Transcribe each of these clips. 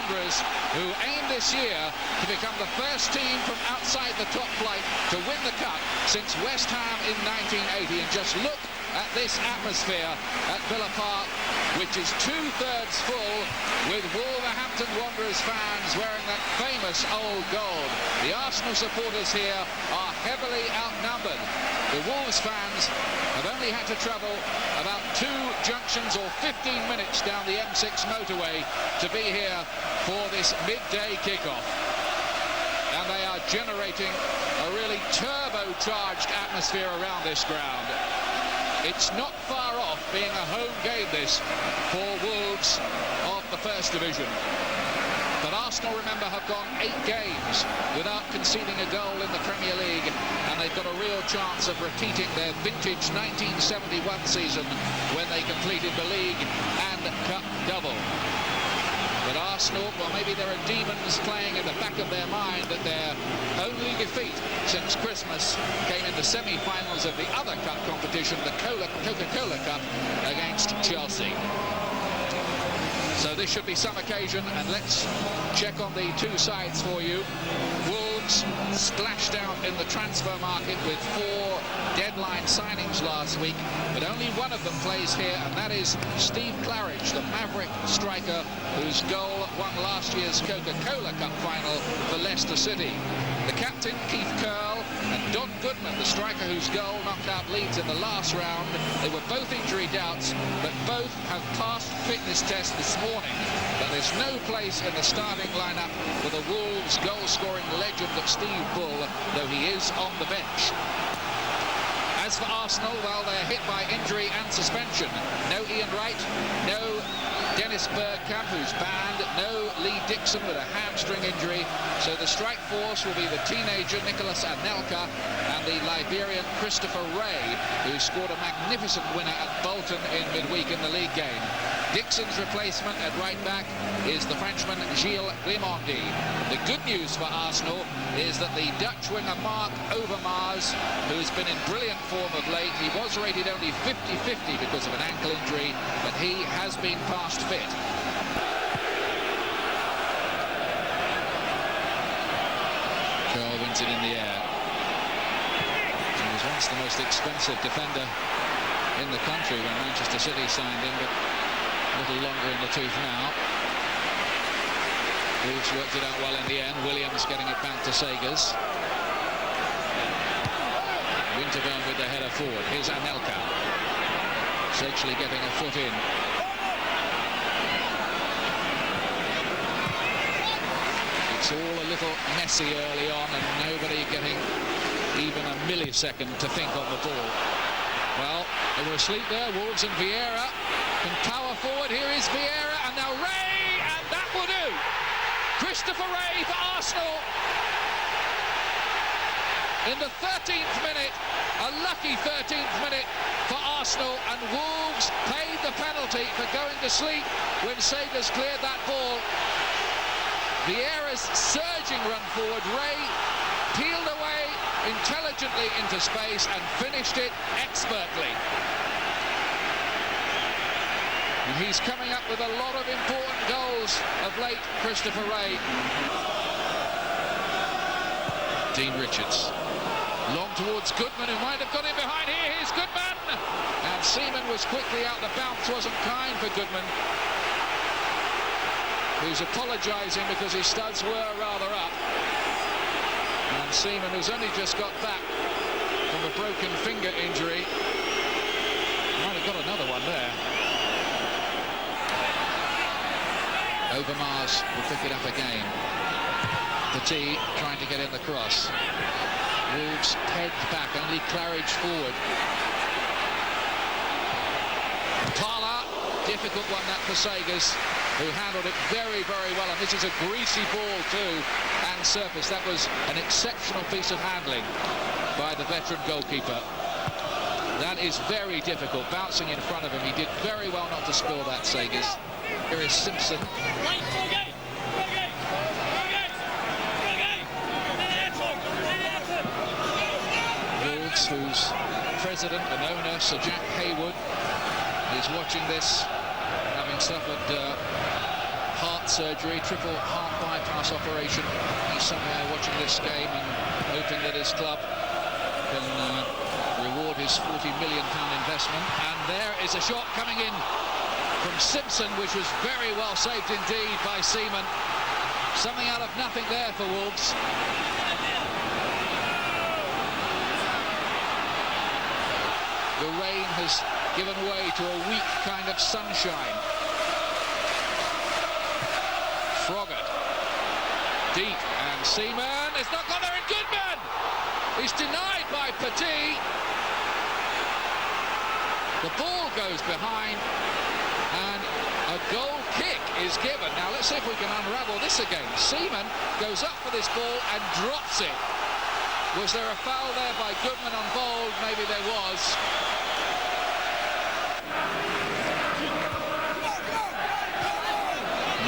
Wanderers, who aim this year to become the first team from outside the top flight to win the cup since West Ham in 1980. And just look at this atmosphere at Villa Park, which is two-thirds full, with Wolverhampton Wanderers fans wearing that famous old gold. The Arsenal supporters here are heavily outnumbered. The Wolves fans have only had to travel about 2 junctions or 15 minutes down the M6 motorway to be here for this midday kickoff. And they are generating a really turbocharged atmosphere around this ground. It's not far off being a home game, this, for Wolves of the First Division. But Arsenal, remember, have gone 8 games without conceding a goal in the Premier League, and they've got a real chance of repeating their vintage 1971 season when they completed the league and cup double. But Arsenal, well, maybe there are demons playing in the back of their mind that their only defeat since Christmas came in the semi-finals of the other cup competition, the Coca-Cola Cup, against Chelsea. So this should be some occasion, and let's check on the two sides for you. Wolves splashed out in the transfer market with 4 deadline signings last week, but only one of them plays here, and that is Steve Claridge, the Maverick striker whose goal won last year's Coca-Cola Cup final for Leicester City. The captain, Keith Curle, and Don Goodman, the striker whose goal knocked out Leeds in the last round. They were both injury doubts, but both have passed fitness tests this morning. But there's no place in the starting lineup for the Wolves goal-scoring legend of Steve Bull, though he is on the bench. As for Arsenal, well, they're hit by injury and suspension. No Ian Wright, no Dennis Bergkamp, who's banned, no Lee Dixon with a hamstring injury. So the strike force will be the teenager Nicolas Anelka and the Liberian Christopher Ray, who scored a magnificent winner at Bolton in midweek in the league game. Dixon's replacement at right back is the Frenchman Gilles Grimandi. The good news for Arsenal is that the Dutch winger Mark Overmars, who's been in brilliant form of late, he was rated only 50-50 because of an ankle injury, but he has been past fit. Curl wins it in the air. He was once the most expensive defender in the country when Manchester City signed him, but a little longer in the tooth now. Wolves worked it out well in the end. Williams getting it back to Sagers. Winterburn with the header forward. Here's Anelka. Sedgley getting a foot in. It's all a little messy early on, and nobody getting even a millisecond to think on the ball. Well, they were asleep there. Wolves and Vieira can power forward. Here is Vieira, and now Ray, and that will do. Christopher Ray for Arsenal. In the 13th minute, a lucky 13th minute for Arsenal, and Wolves paid the penalty for going to sleep when Sagers cleared that ball. Vieira's surging run forward, Ray peeled away intelligently into space and finished it expertly. And he's coming up with a lot of important goals of late, Christopher Ray. Dean Richards. Long towards Goodman, who might have got in behind here. Here's Goodman! And Seaman was quickly out. The bounce wasn't kind for Goodman, who's apologising because his studs were rather up. And Seaman, who's only just got back from a broken finger injury, might have got another one there. Overmars will pick it up again. Petit trying to get in the cross. Wolves pegged back, only Claridge forward. Parla, difficult one that for Sagers, who handled it very, very well. And this is a greasy ball too, and surface. That was an exceptional piece of handling by the veteran goalkeeper. That is very difficult, bouncing in front of him. He did very well not to score that, Sagers. Here is Simpson. Wolves, whose president and owner, Sir Jack Haywood, is watching this, having suffered heart heart surgery, triple heart bypass operation. He's somewhere watching this game and hoping that his club can reward his £40 million investment. And there is a shot coming in from Simpson, which was very well saved indeed by Seaman. Something out of nothing there for Wolves. The rain has given way to a weak kind of sunshine. Froggatt, deep, and Seaman has not got there, and Goodman is denied by Petit. The ball goes behind, and a goal kick is given. Now let's see if we can unravel this again. Seaman goes up for this ball and drops it. Was there a foul there by Goodman on Bold? Maybe there was.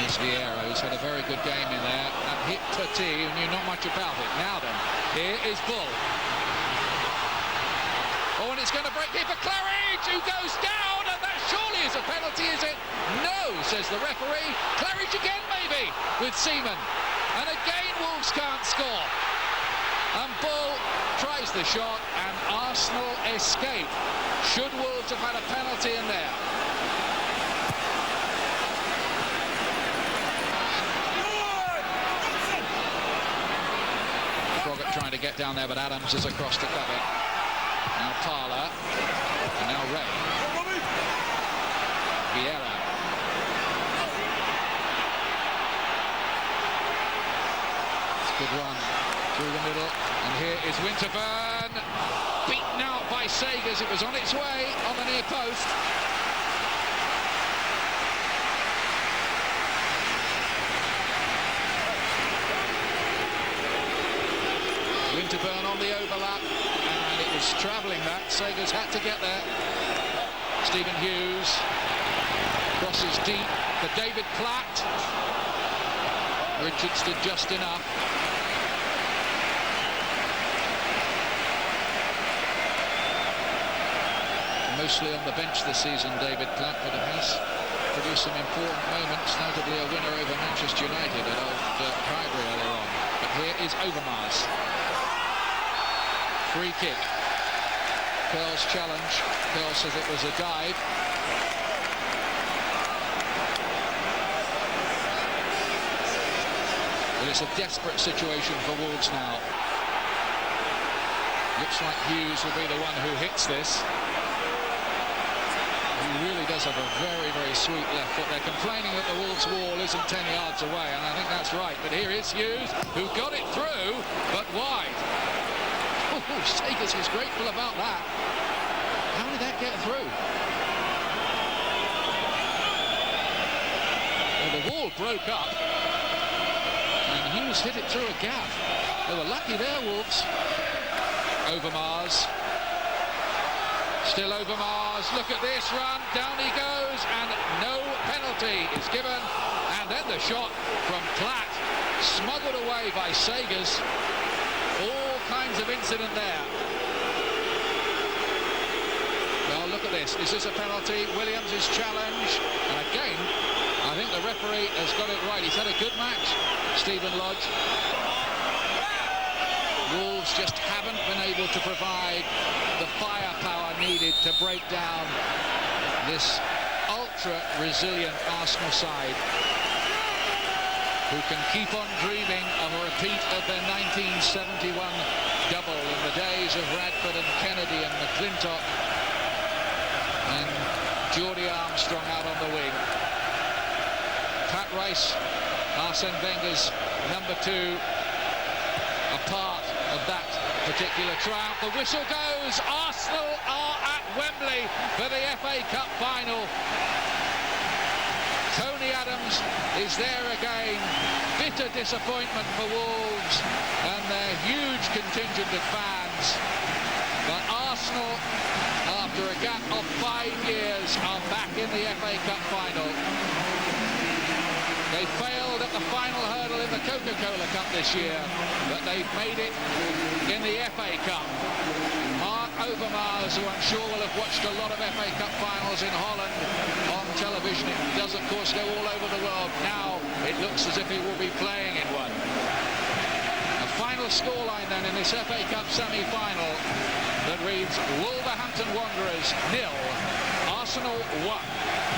Here's Vieira, who's had a very good game in there, and hit Petit, who knew not much about it. Now then, here is Bull. Oh, and it's going to break here for Claridge, who goes down, and that surely is a penalty, is it? No, says the referee. Claridge again, maybe, with Seaman. And again, Wolves can't score. And Bull tries the shot, and Arsenal escape. Should Wolves have had a penalty in there? Froggatt trying to get down there, but Adams is across to cover. Now Parler, and now Ray. Vieira. It's a good run through the middle, and here is Winterburn, beaten out by Sagers. It was on its way on the near post. Winterburn on the overlap, and it was travelling that. Sagers had to get there. Stephen Hughes crosses deep for David Platt. Richards did just enough. Mostly on the bench this season, David Platt, but it has produced some important moments, notably a winner over Manchester United at Old Highbury earlier on. But here is Overmars. Free kick. Curl's challenge. Curl says it was a dive. But it's a desperate situation for Wolves now. Looks like Hughes will be the one who hits this. He really does have a very, very sweet left foot. They're complaining that the Wolves wall isn't 10 yards away, and I think that's right. But here is Hughes, who got it through, but wide. Oh, Sagers was grateful about that. How did that get through? Well, the wall broke up, and Hughes hit it through a gap. They were lucky there, Wolves. Overmars. Still Overmars. Look at this run. Down he goes, and no penalty is given. And then the shot from Platt, smuggled away by Sagers. All kinds of incident there. Well, look at this. Is this a penalty? Williams' challenge. And again, I think the referee has got it right. He's had a good match, Stephen Lodge. Wolves just haven't been able to provide the firepower needed to break down this ultra-resilient Arsenal side, who can keep on dreaming of a repeat of their 1971 double in the days of Radford and Kennedy and McClintock and Geordie Armstrong out on the wing. Pat Rice, Arsene Wenger's number 2, a part of that particular triumph. The whistle goes. Arsenal are at Wembley for the FA Cup final. Tony Adams is there again. Bitter disappointment for Wolves and their huge contingent of fans. But Arsenal, after a gap of 5 years, are back in the FA Cup final. They failed at the final hurdle in the Coca-Cola Cup this year, but they've made it in the FA Cup. Mark Overmars, who I'm sure will have watched a lot of FA Cup finals in Holland on television. He does, of course, go all over the world. Now it looks as if he will be playing in one. A final scoreline then in this FA Cup semi-final that reads Wolverhampton Wanderers 0, Arsenal 1.